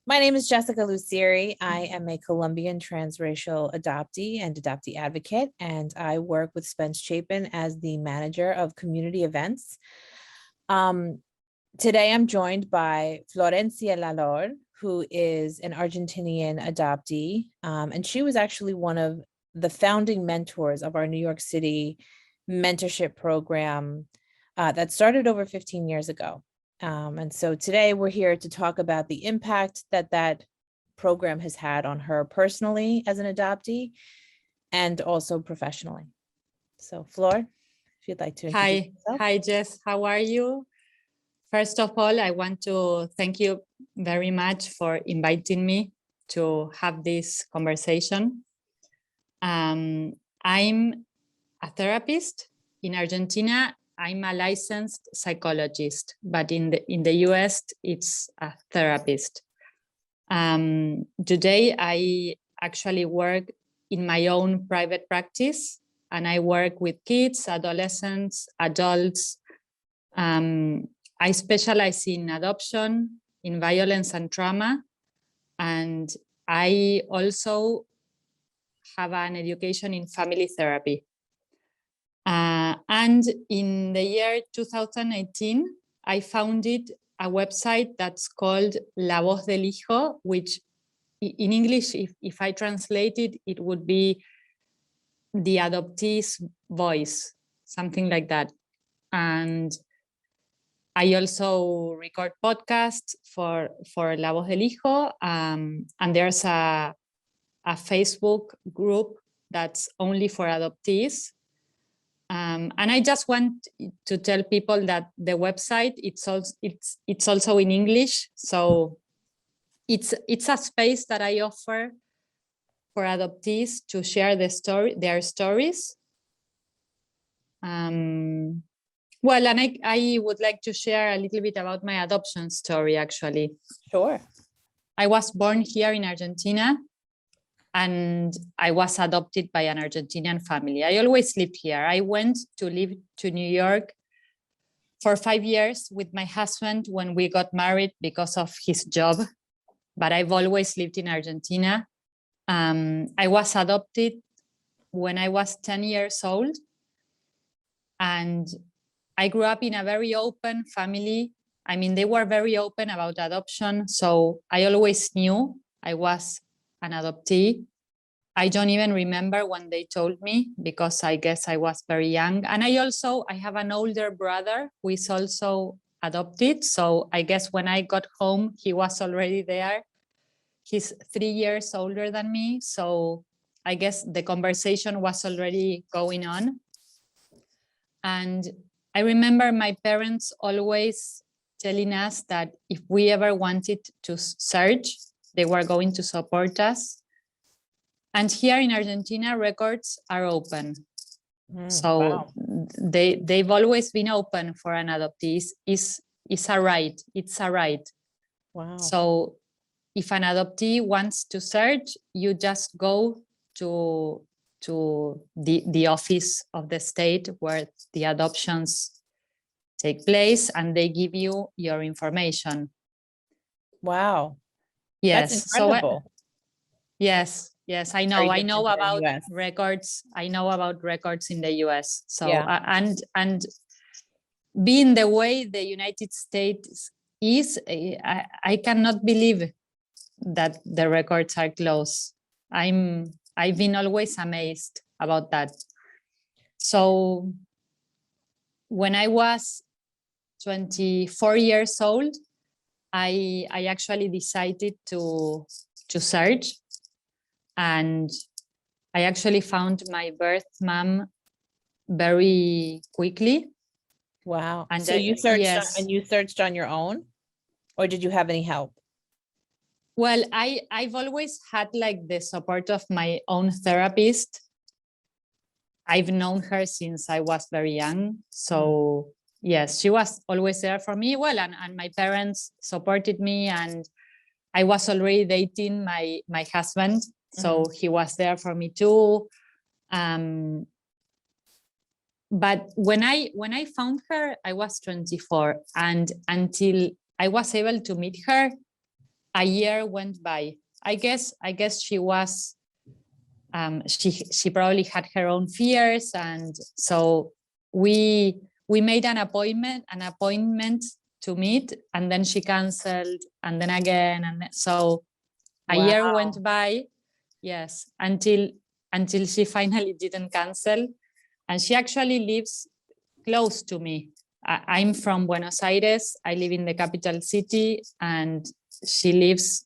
My name is Jessica Luciere. I am a Colombian transracial adoptee and adoptee advocate, and I work with Spence-Chapin as the manager of community events. Today, I'm joined by Florencia Lalor, who is an Argentinian adoptee, and she was actually one of the founding mentors of our New York City mentorship program that started over 15 years ago. And so today we're here to talk about the impact that that program has had on her personally as an adoptee and also professionally. So Flor, if you'd like to introduce yourself. Hi, Jess. How are you? First of all, I want to thank you very much for inviting me to have this conversation. I'm a therapist in Argentina. I'm a licensed psychologist, but in the US, it's a therapist. Today, I actually work in my own private practice, and I work with kids, adolescents, adults. I specialize in adoption, in violence and trauma, and I also have an education in family therapy. And in the year 2018, I founded a website that's called La Voz del Hijo, which in English, if I translate it, it would be the adoptee's voice, something like that. And I also record podcasts for La Voz del Hijo, and there's a Facebook group that's only for adoptees. And I just want to tell people that the website it's also in English, so it's a space that I offer for adoptees to share their stories. Well, and I would like to share a little bit about my adoption story, actually. Sure. I was born here in Argentina, and I was adopted by an Argentinian family. I always lived here. I went to live to New York for 5 years with my husband when we got married because of his job, but I've always lived in Argentina. I was adopted when I was 10 years old, and I grew up in a very open family. I mean, they were very open about adoption, so I always knew I was an adoptee. I don't even remember when they told me, because I guess I was very young. And I have an older brother who is also adopted. So I guess when I got home, he was already there. He's 3 years older than me. So I guess the conversation was already going on. And I remember my parents always telling us that if we ever wanted to search, they were going to support us. And here in Argentina, records are open. So wow. They've always been open for an adoptee. It's a right. It's a right. Wow. So if an adoptee wants to search, you just go to the office of the state where the adoptions take place, and they give you your information. Wow. Yes. That's incredible. Yes, I know. I know about records. I know about records in the US. So yeah. And being the way the United States is, I cannot believe that the records are closed. I've been always amazed about that. So when I was 24 years old, I actually decided to search, and I actually found my birth mom very quickly. Wow. And so you searched yes. And you searched on your own, or did you have any help? Well, I've always had like the support of my own therapist. I've known her since I was very young. So yes, she was always there for me. Well, and my parents supported me, and I was already dating my husband. So he was there for me too. But when I found her, I was 24, and until I was able to meet her, a year went by. I guess she was, she probably had her own fears, and so we made an appointment to meet, and then she canceled, and then again, and so a year went by. Yes, until she finally didn't cancel, and she actually lives close to me. I'm from Buenos Aires. I live in the capital city, and she lives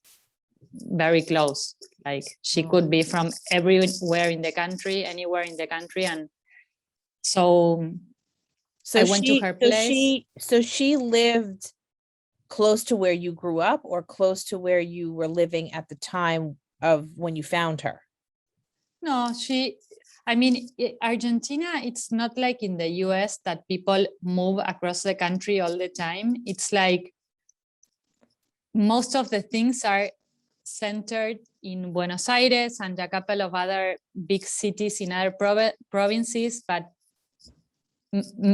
very close. Like she could be from everywhere in the country, anywhere in the country, and so I went to her place. So she lived close to where you grew up, or close to where you were living at the time of when you found her? No, I mean, Argentina, it's not like in the US that people move across the country all the time. It's like most of the things are centered in Buenos Aires and a couple of other big cities in other provinces, but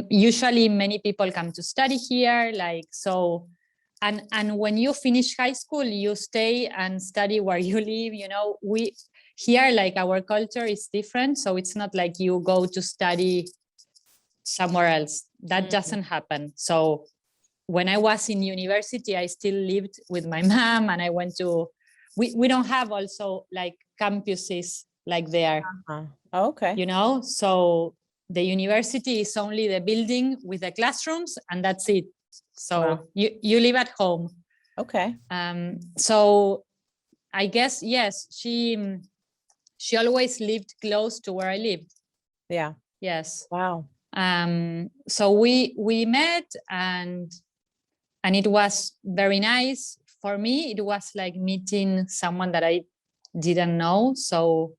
usually many people come to study here, like so. And when you finish high school, you stay and study where you live. You know, we here, like our culture is different, so it's not like you go to study somewhere else. That doesn't happen. So when I was in university, I still lived with my mom, and I went to. We don't have also like campuses like there. Oh, okay. You know, so the university is only the building with the classrooms, and that's it. So you live at home. Okay. So I guess, yes, she always lived close to where I lived. Yeah. Yes. Wow. So we met, and it was very nice. For me, it was like meeting someone that I didn't know. So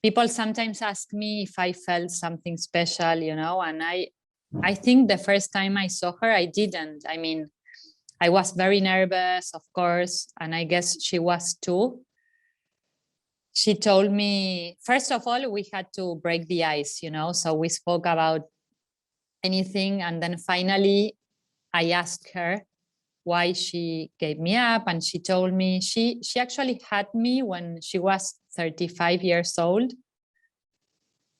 people sometimes ask me if I felt something special, you know, and I think the first time I saw her, I didn't. I mean, I was very nervous, of course, and I guess she was too. She told me, first of all, we had to break the ice, you know, so we spoke about anything. And then finally, I asked her why she gave me up, and she told me she actually had me when she was 35 years old.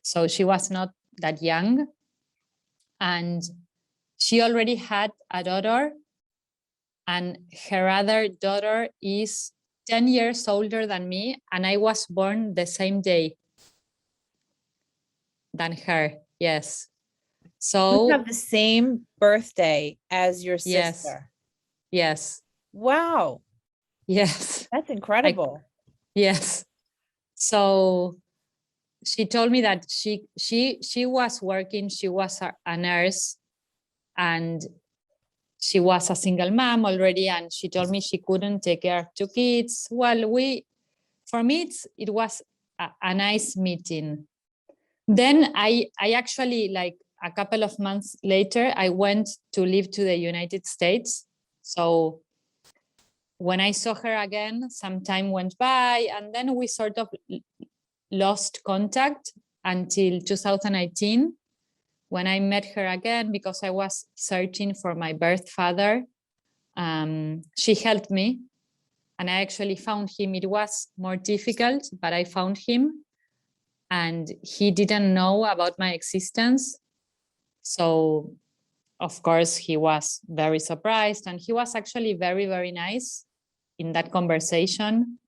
So she was not that young. And she already had a daughter, and her other daughter is 10 years older than me, and I was born the same day than her. Yes. So you have the same birthday as your sister. Yes. Wow. Yes. That's incredible. Yes. So she told me that she was working, she was a nurse, and she was a single mom already, and she told me she couldn't take care of two kids. Well, for me, it was a nice meeting. Then I actually, like a couple of months later, I went to live to the United States. So when I saw her again, some time went by, and then we sort of lost contact until 2018, when I met her again, because I was searching for my birth father. She helped me, and I actually found him. It was more difficult, but I found him, and he didn't know about my existence. So, of course, he was very surprised, and he was actually very, very nice in that conversation.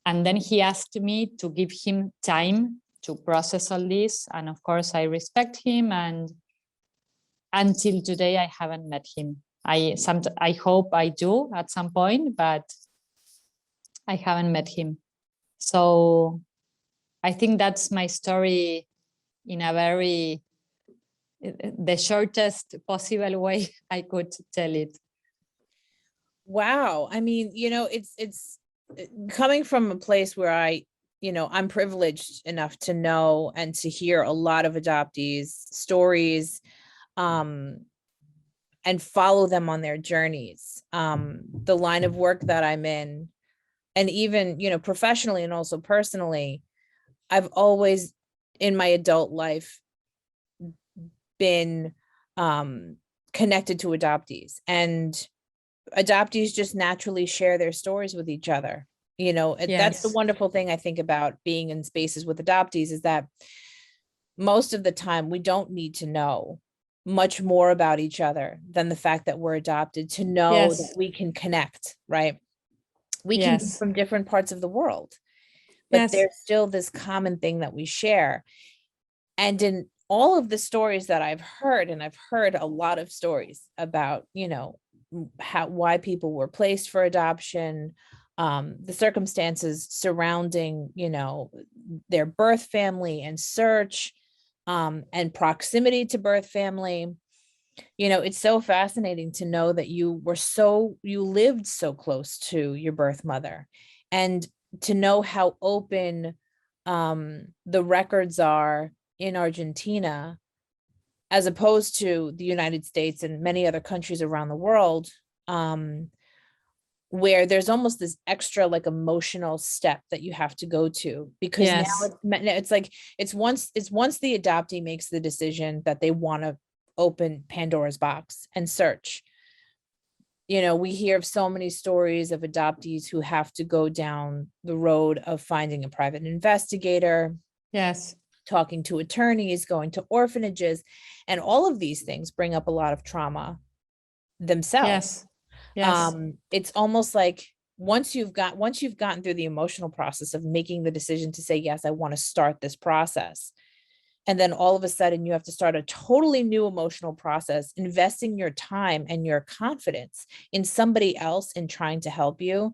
And then he asked me to give him time to process all this. And of course, I respect him. And until today, I haven't met him. I hope I do at some point, but I haven't met him. So I think that's my story in the shortest possible way I could tell it. Wow. I mean, it's coming from a place where I'm privileged enough to know and to hear a lot of adoptees' stories, and follow them on their journeys. The line of work that I'm in, and even, professionally and also personally, I've always in my adult life been connected to adoptees. And adoptees just naturally share their stories with each other. That's the Yes. wonderful thing I think about being in spaces with adoptees, is that most of the time we don't need to know much more about each other than the fact that we're adopted to know that Yes. we can connect, right? We can be Yes. from different parts of the world, but Yes. there's still this common thing that we share. And in all of the stories that I've heard, and I've heard a lot of stories about, why people were placed for adoption, the circumstances surrounding, their birth family and search, and proximity to birth family. It's so fascinating to know that you lived so close to your birth mother, and to know how open the records are in Argentina, as opposed to the United States and many other countries around the world, where there's almost this extra like emotional step that you have to go to, because now Yes. it's like it's once the adoptee makes the decision that they want to open Pandora's box and search. We hear of so many stories of adoptees who have to go down the road of finding a private investigator, Yes. talking to attorneys, going to orphanages, and all of these things bring up a lot of trauma themselves. Yes. Yes. It's almost like once you've gotten through the emotional process of making the decision to say, yes, I want to start this process, and then all of a sudden you have to start a totally new emotional process, investing your time and your confidence in somebody else in trying to help you,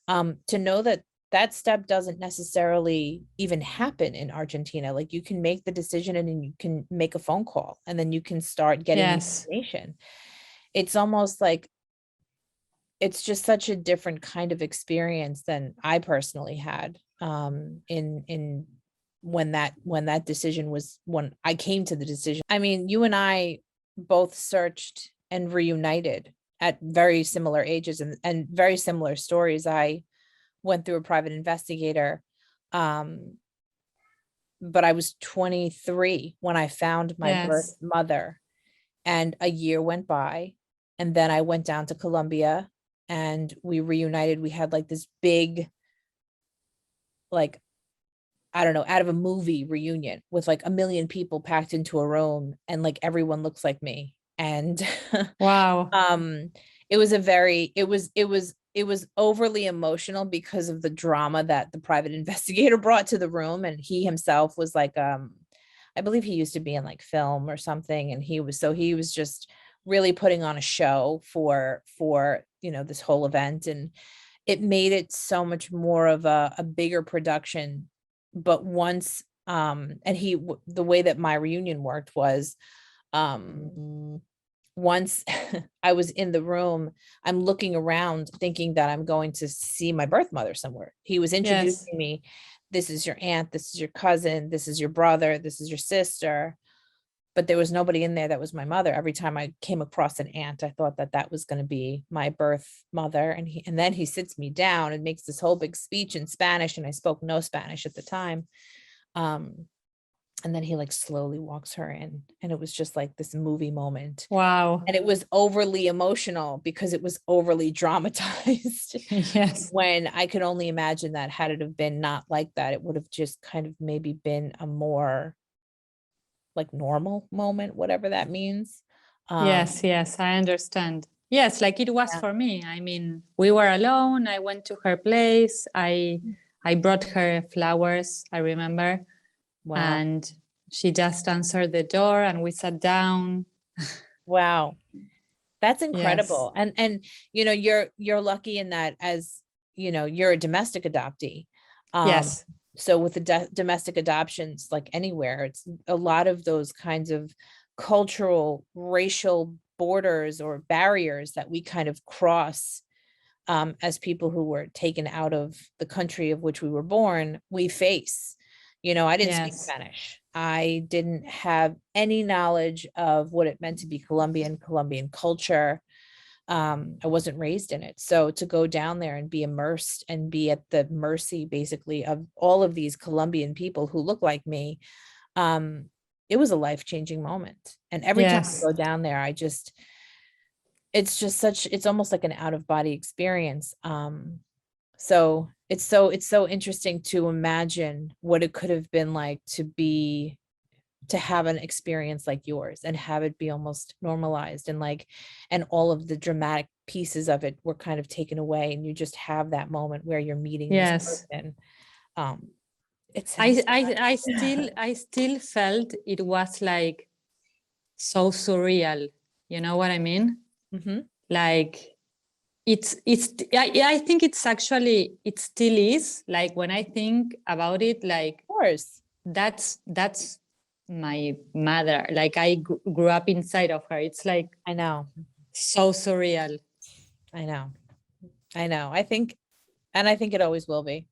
to know that that step doesn't necessarily even happen in Argentina. Like, you can make the decision and then you can make a phone call and then you can start getting Yes. information. It's almost like it's just such a different kind of experience than I personally had, in when that decision was, when I came to the decision. I mean, you and I both searched and reunited at very similar ages and very similar stories. I went through a private investigator, but I was 23 when I found my birth Yes. mother, and a year went by, and then I went down to Colombia and we reunited. We had like this big, like, I don't know, out of a movie reunion with like a million people packed into a room, and like everyone looks like me. And Wow. it was a very, it was overly emotional because of the drama that the private investigator brought to the room. And he himself was like, I believe he used to be in like film or something. And he was just really putting on a show for, this whole event. And it made it so much more of a bigger production. But once, the way that my reunion worked was, once I was in the room, I'm looking around thinking that I'm going to see my birth mother somewhere. He was Yes. introducing me. This is your aunt, this is your cousin, this is your brother, this is your sister. But there was nobody in there that was my mother. Every time I came across an aunt, I thought that that was going to be my birth mother. And then he sits me down and makes this whole big speech in Spanish, and I spoke no Spanish at the time. And then he like slowly walks her in, and it was just like this movie moment. Wow. And it was overly emotional because it was overly dramatized. Yes. When I could only imagine that had it have been not like that, it would have just kind of maybe been a more like normal moment, whatever that means. Yes. Yes. I understand. Yes, like it was Yeah. for me. I mean, we were alone. I went to her place. I brought her flowers, I remember. Wow. And she just answered the door and we sat down. Wow. That's Yes. incredible. And you're lucky in that, as you're a domestic adoptee. Yes. So with the domestic adoptions, like anywhere, it's a lot of those kinds of cultural, racial borders or barriers that we kind of cross, as people who were taken out of the country of which we were born, we face. I didn't speak Yes. Spanish. I didn't have any knowledge of what it meant to be Colombian culture. I wasn't raised in it. So to go down there and be immersed and be at the mercy, basically, of all of these Colombian people who look like me, it was a life-changing moment. And every time I Yes. go down there, it's just it's almost like an out of body experience. So it's so interesting to imagine what it could have been like to have an experience like yours and have it be almost normalized, and like, and all of the dramatic pieces of it were kind of taken away, and you just have that moment where you're meeting this Yes. person. It I, sounds I still felt it was like so surreal. You know what I mean? Mhm. Like I think it's actually, it still is, like when I think about it, like Of course. that's my mother. Like I grew up inside of her. It's like I know. so surreal. I know. I think, and I think it always will be.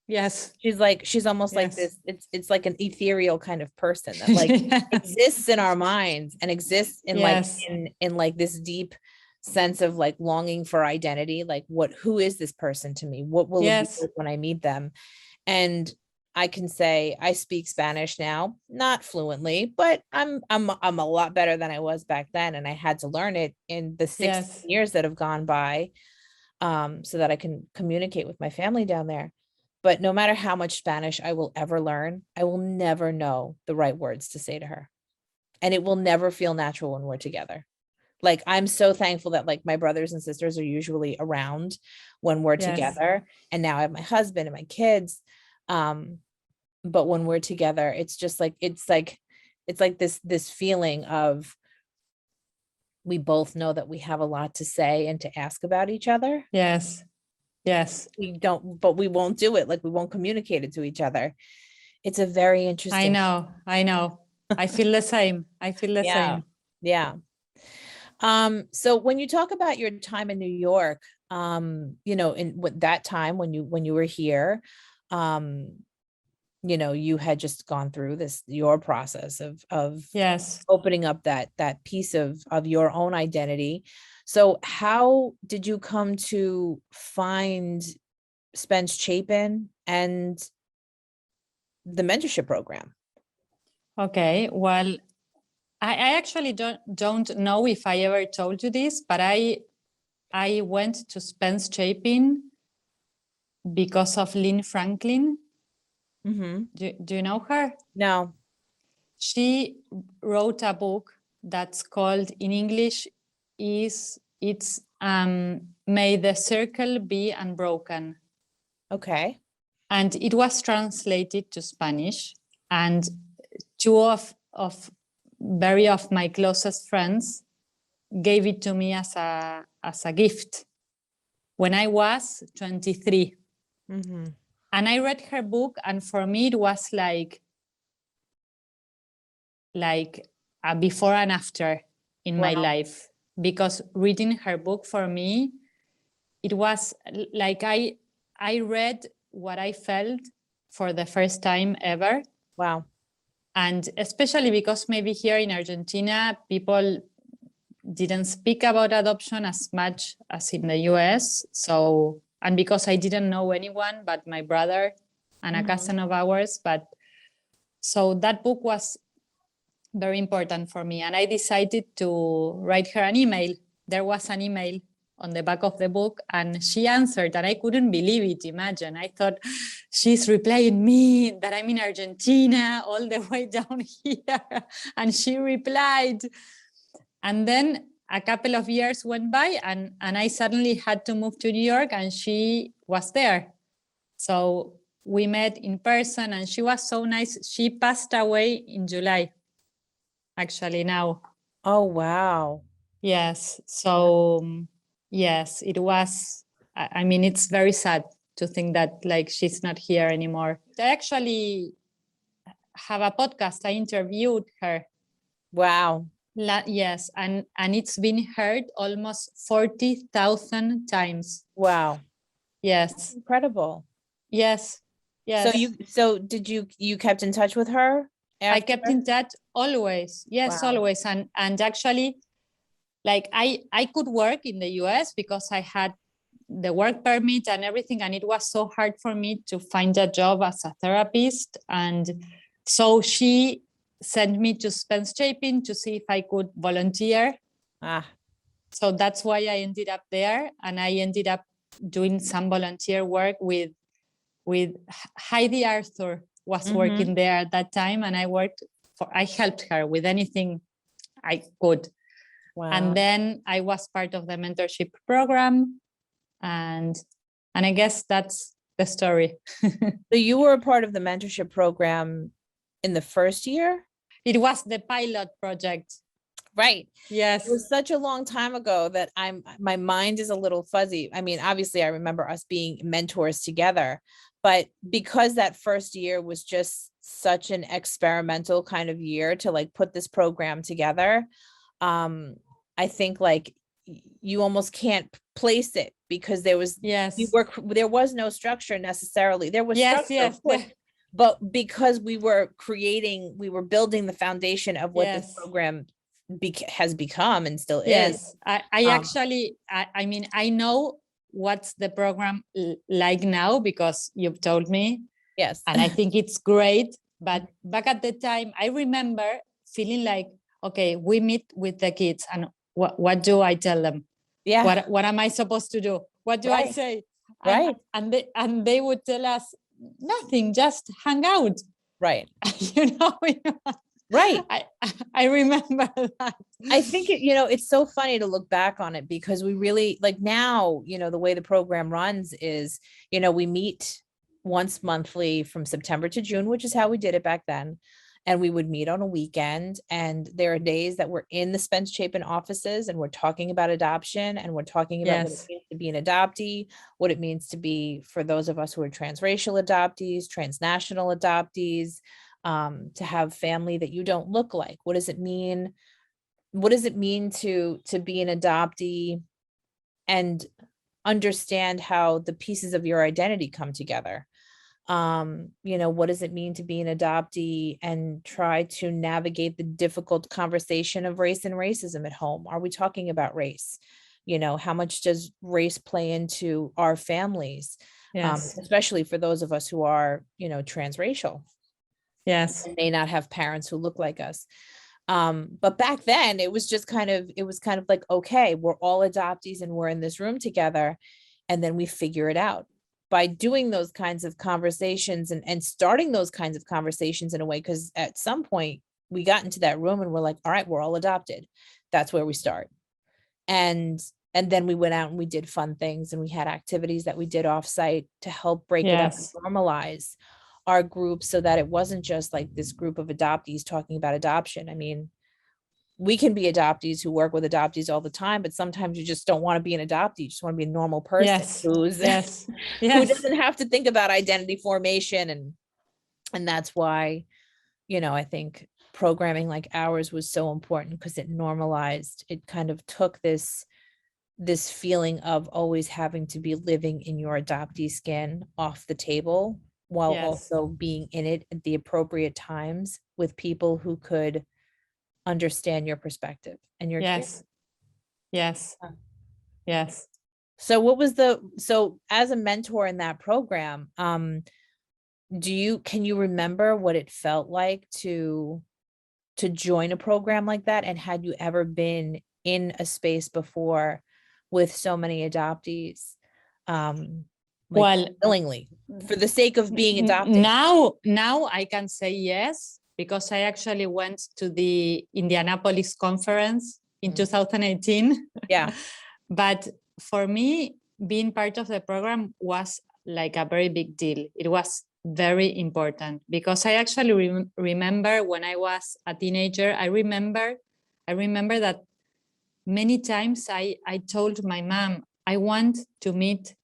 Yes. She's almost like Yes. this. It's like an ethereal kind of person that like exists in our minds and exists in like Yes. in like this deep sense of like longing for identity. Like, who is this person to me? What will it be Yes. like when I meet them? And I can say I speak Spanish now, not fluently, but I'm a lot better than I was back then. And I had to learn it in the 6 Yes. years that have gone by, so that I can communicate with my family down there. But no matter how much Spanish I will ever learn, I will never know the right words to say to her. And it will never feel natural when we're together. Like, I'm so thankful that like my brothers and sisters are usually around when we're Yes. together. And now I have my husband and my kids. But when we're together, it's just like, it's like this feeling of, we both know that we have a lot to say and to ask about each other. Yes. Yes. We don't, but we won't do it. Like, we won't communicate it to each other. It's a very interesting. I know. I feel the same. I feel the Yeah. same. Yeah. So when you talk about your time in New York, you know, in that time when you were here, you know, you had just gone through your process of Yes. opening up that piece of your own identity. So how did you come to find Spence-Chapin and the mentorship program? Okay. Well, I actually don't know if I ever told you this, but I went to Spence-Chapin because of Lynn Franklin. Mm-hmm. Do you know her? No. She wrote a book that's called, in English, it's May the Circle Be Unbroken. Okay. And it was translated to Spanish. And two of my closest friends gave it to me as a gift when I was 23. Mm-hmm. And I read her book, and for me it was like a before and after in my life, because reading her book for me, it was like I read what I felt for the first time ever. Wow. And especially because maybe here in Argentina, people didn't speak about adoption as much as in the US. So, and because I didn't know anyone but my brother and a cousin of ours. But so that book was very important for me. And I decided to write her an email. There was an email on the back of the book, and she answered, and I couldn't believe it. Imagine, I thought, she's replying me that I'm in Argentina all the way down here. And she replied. And then a couple of years went by, and I suddenly had to move to New York, and she was there. So we met in person, and she was so nice. She passed away in July, actually, now. Oh, wow. Yes. So, yes, it was. I mean, it's very sad to think that like she's not here anymore. I actually have a podcast. I interviewed her. Wow. Yes, and it's been heard almost 40,000 times. Wow. Yes. Incredible. Yes. Yes. So did you kept in touch with her I after? kept in touch always. Yes, Wow. always. And actually, like I could work in the US because I had the work permit and everything, and it was so hard for me to find a job as a therapist. And so she sent me to Spence-Chapin to see if I could volunteer. Ah. So that's why I ended up there, and I ended up doing some volunteer work with Heidi Arthur was working there at that time, and I helped her with anything I could. Wow. And then I was part of the mentorship program, and I guess that's the story. So you were a part of the mentorship program in the first year? It was the pilot project. Right. Yes. It was such a long time ago that my mind is a little fuzzy. I mean, obviously I remember us being mentors together, but because that first year was just such an experimental kind of year to like put this program together, I think like you almost can't place it because there was no structure necessarily. There was structure, but because we were building the foundation of what this program has become and still is. I mean, I know what's the program like now because you've told me. Yes. And I think it's great. But back at the time, I remember feeling like, okay, we meet with the kids and what do I tell them? Yeah. What am I supposed to do? What do I say? Right. And they would tell us nothing, just hang out. Right. you know. Right. I remember that. I think it's so funny to look back on it because we really like now, the way the program runs is, we meet once monthly from September to June, which is how we did it back then. And we would meet on a weekend. And there are days that we're in the Spence-Chapin offices and we're talking about adoption and we're talking about what it means to be an adoptee, what it means to be for those of us who are transracial adoptees, transnational adoptees, to have family that you don't look like. What does it mean? What does it mean to be an adoptee and understand how the pieces of your identity come together? What does it mean to be an adoptee and try to navigate the difficult conversation of race and racism at home? Are we talking about race? How much does race play into our families? Especially for those of us who are, transracial. Yes. And may not have parents who look like us. But back then it was kind of like, okay, we're all adoptees and we're in this room together. And then we figure it out by doing those kinds of conversations and starting those kinds of conversations in a way, because at some point we got into that room and we're like, all right, we're all adopted. That's where we start. And then we went out and we did fun things and we had activities that we did offsite to help break it up and normalize our group so that it wasn't just like this group of adoptees talking about adoption. I mean, we can be adoptees who work with adoptees all the time, but sometimes you just don't want to be an adoptee. You just want to be a normal person who doesn't have to think about identity formation. And that's why, I think programming like ours was so important because it normalized, it kind of took this feeling of always having to be living in your adoptee skin off the table, while also being in it at the appropriate times with people who could understand your perspective and your Yes. So as a mentor in that program, can you remember what it felt like to join a program like that? And had you ever been in a space before with so many adoptees? Willingly for the sake of being adopted? Now I can say yes, because I actually went to the Indianapolis conference in 2018. Yeah. But for me, being part of the program was like a very big deal. It was very important because I actually remember when I was a teenager, I remember that many times I told my mom, I want to meet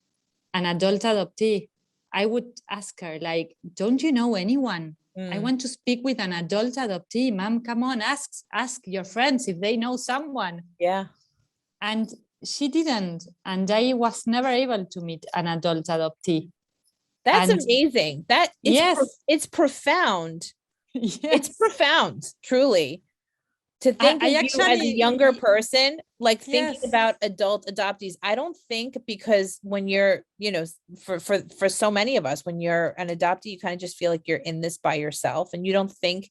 an adult adoptee. I would ask her, like, don't you know anyone? I want to speak with an adult adoptee. Mom, come on, ask your friends if they know someone. Yeah. And she didn't. And I was never able to meet an adult adoptee. That's amazing. It's profound. Yes. It's profound, truly. To think of you as a younger person, like thinking about adult adoptees. I don't think, because when you're, for so many of us, when you're an adoptee, you kind of just feel like you're in this by yourself and you don't think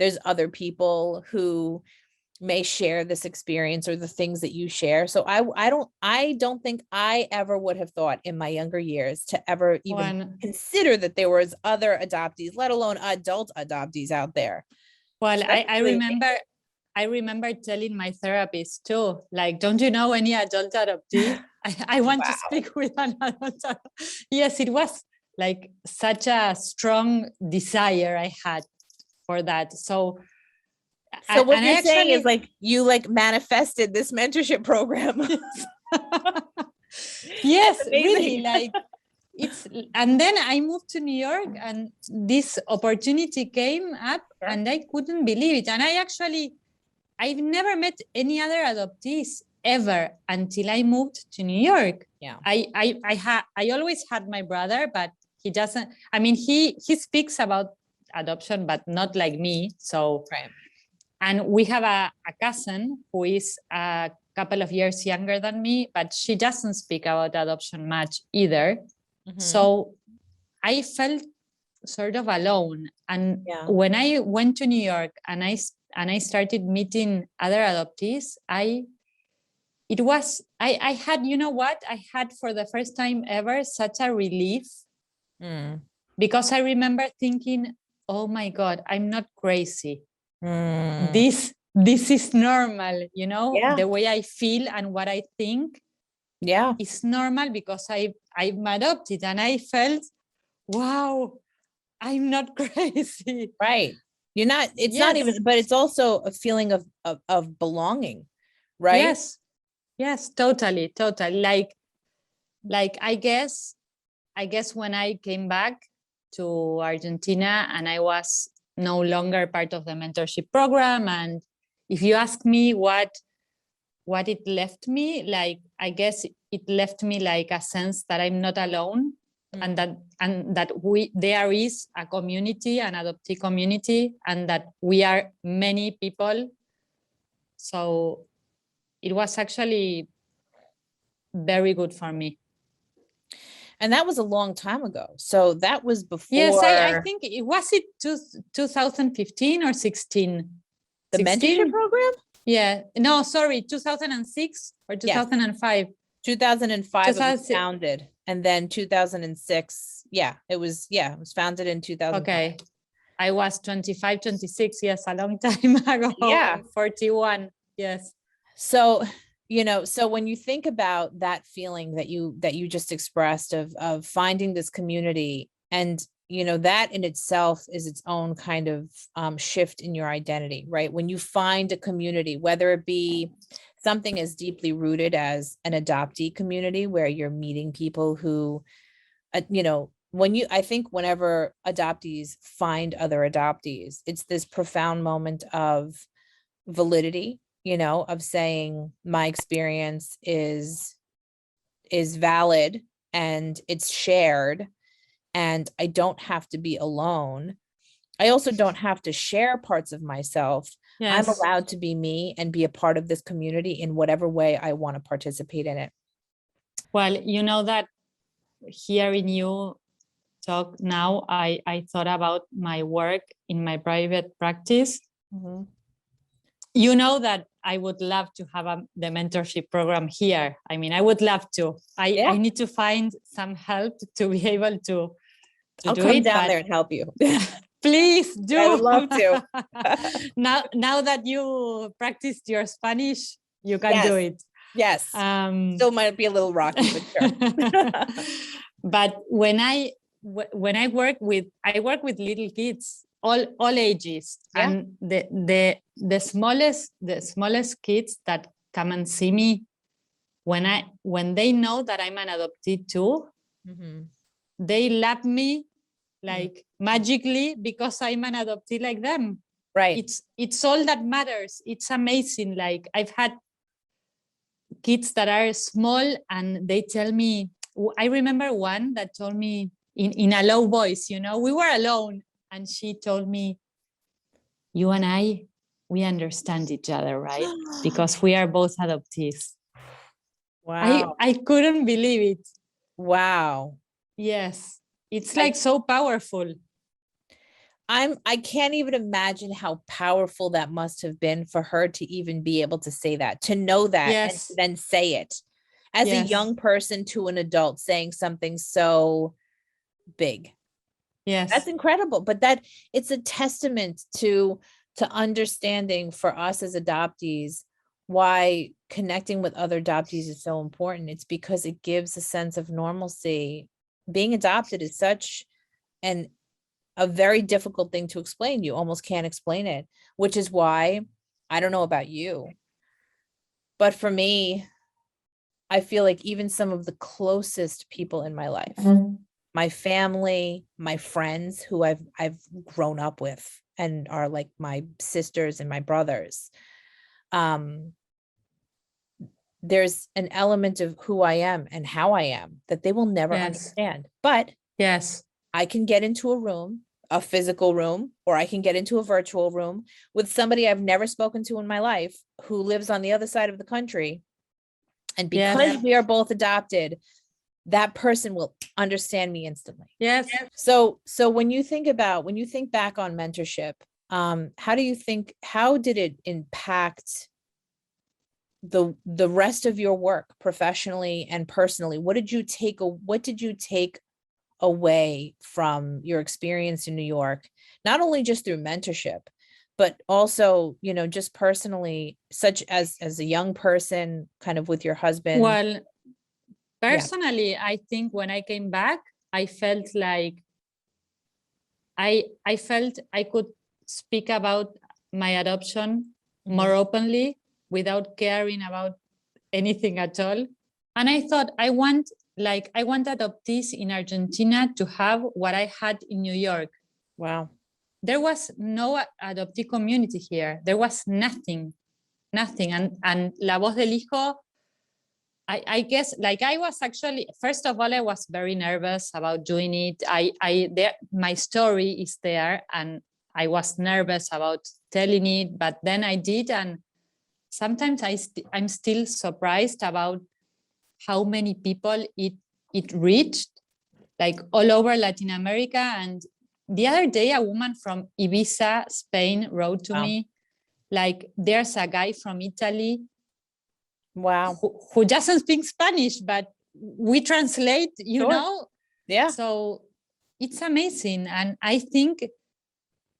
there's other people who may share this experience or the things that you share. So I don't think I ever would have thought in my younger years to ever even consider that there was other adoptees, let alone adult adoptees out there. Well, I remember telling my therapist too, like, don't you know any adult adoptee? I want to speak with an adult. Yes, it was like such a strong desire I had for that. So what you're saying is like you like manifested this mentorship program. Yes, really, like and then I moved to New York and this opportunity came up and I couldn't believe it. And I've never met any other adoptees ever until I moved to New York. Yeah. I always had my brother, but he doesn't, I mean, he speaks about adoption, but not like me. So, right. And we have a cousin who is a couple of years younger than me, but she doesn't speak about adoption much either. Mm-hmm. So I felt sort of alone. And when I went to New York and I started meeting other adoptees, I had, you know what? I had for the first time ever such a relief because I remember thinking, oh my God, I'm not crazy. This is normal, you know, the way I feel and what I think is normal because I'm adopted, and I felt, wow, I'm not crazy. Right. You're not, it's not even, but it's also a feeling of belonging, right? Yes, totally. Like I guess when I came back to Argentina and I was no longer part of the mentorship program, and if you ask me what it left me, like I guess it left me like a sense that I'm not alone, and that there is a community, an adoptee community, and that we are many people. So it was actually very good for me. And that was a long time ago. So that was before. Yes, I think it was 2015 or 16. The 16? Mentorship program? Yeah. No, sorry, 2006 or 2005. 2005 it was founded. And then 2006. It was founded in 2005. Okay. I was 25, 26. Yes, a long time ago. Yeah. 41. Yes. So, you know, so when you think about that feeling that you just expressed of finding this community, and, you know, that in itself is its own kind of shift in your identity, right? When you find a community, whether it be something as deeply rooted as an adoptee community where you're meeting people who, you know, I think whenever adoptees find other adoptees, it's this profound moment of validity, you know, of saying my experience is valid and it's shared, and I don't have to be alone. I also don't have to share parts of myself. Yes. I'm allowed to be me and be a part of this community in whatever way I want to participate in it. Well, you know that hearing you talk now, I thought about my work in my private practice. Mm-hmm. You know that I would love to have the mentorship program here. I mean, I would love to. I need to find some help to be able to I'll do come it, down there and help you. Please do. I would love to. now that you practiced your Spanish, you can do it. Yes. Still might be a little rocky, but sure. But when I work with little kids, all ages, and the smallest kids that come and see me, when they know that I'm an adoptee too, they love me like magically because I'm an adoptee like them. Right. It's all that matters. It's amazing. Like I've had kids that are small and they tell me, I remember one that told me in a low voice, you know, we were alone, and she told me, you and I, we understand each other, right? Because we are both adoptees. Wow. I couldn't believe it. Wow. Yes. It's like so powerful. I can't even imagine how powerful that must have been for her to even be able to say that, to know that, and Yes. then say it as a Yes. young person to an adult, saying something so big. Yes. That's incredible. But that it's a testament to understanding for us as adoptees why connecting with other adoptees is so important. It's because it gives a sense of normalcy. Being adopted is such a very difficult thing to explain. You almost can't explain it, which is why, I don't know about you, but for me, I feel like even some of the closest people in my life, my family, my friends who I've grown up with and are like my sisters and my brothers, there's an element of who I am and how I am that they will never Yes. understand. But Yes. I can get into a room, a physical room, or I can get into a virtual room with somebody I've never spoken to in my life who lives on the other side of the country. And because Yes. we are both adopted, that person will understand me instantly. Yes. So when you think back on mentorship, how did it impact the rest of your work professionally and personally? What did you take away from your experience in New York, not only just through mentorship, but also, just personally, such as a young person, kind of with your husband? Well, personally, I think when I came back, I felt like I felt I could speak about my adoption more openly without caring about anything at all. And I thought I want adoptees in Argentina to have what I had in New York. Wow. There was no adoptee community here. There was nothing. And La Voz del Hijo, I guess, like, I was actually, first of all, I was very nervous about doing it. My story is there, and I was nervous about telling it, but then I did. And sometimes I'm still surprised about how many people it reached, like all over Latin America. And the other day, a woman from Ibiza, Spain, wrote to me, like, there's a guy from Italy who doesn't speak Spanish, but we translate, Yeah. So it's amazing. And I think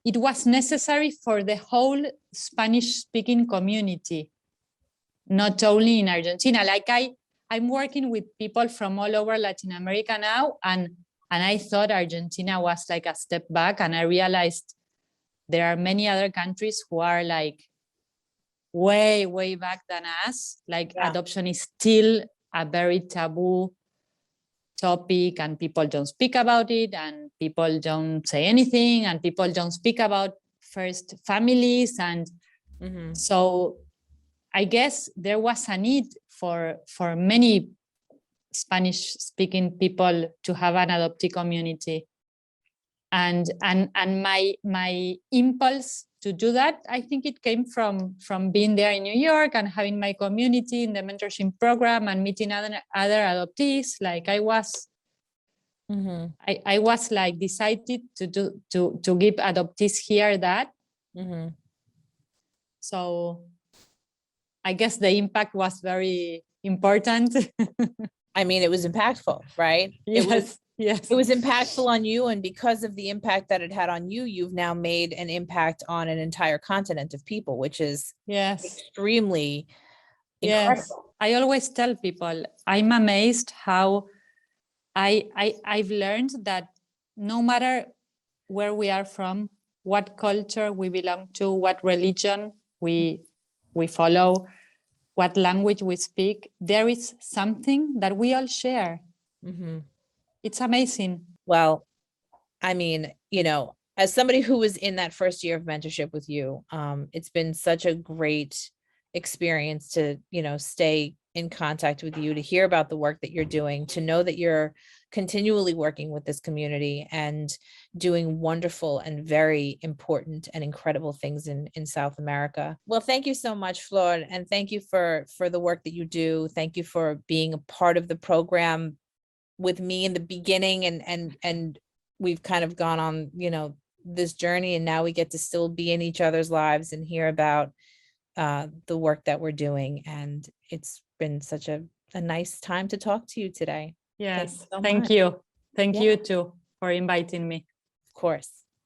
it was necessary for the whole Spanish speaking community, not only in Argentina. Like, I'm working with people from all over Latin America now, and I thought Argentina was like a step back, and I realized there are many other countries who are like way, way back than us. Like, adoption is still a very taboo topic, and people don't speak about it, and people don't say anything, and people don't speak about first families. And so I guess there was a need for many Spanish speaking people to have an adoptee community. And my impulse to do that, I think it came from being there in New York and having my community in the mentorship program and meeting other adoptees. Like, I was like decided to give adoptees here that. So I guess the impact was very important. I mean, it was impactful, right? Yes. It was impactful on you, and because of the impact that it had on you, you've now made an impact on an entire continent of people, which is extremely incredible. Yes. I always tell people, I'm amazed how I've learned that no matter where we are from, what culture we belong to, what religion we follow, what language we speak, there is something that we all share. It's amazing. Well, I mean, as somebody who was in that first year of mentorship with you, it's been such a great experience to, stay in contact with you, to hear about the work that you're doing, to know that you're continually working with this community and doing wonderful and very important and incredible things in South America. Well, thank you so much, Flor, and thank you for the work that you do. Thank you for being a part of the program with me in the beginning, and we've kind of gone on, this journey, and now we get to still be in each other's lives and hear about the work that we're doing. And it's been such a nice time to talk to you today. Yes, Thank you so thank much. you. Thank Yeah. you too for inviting me. Of course.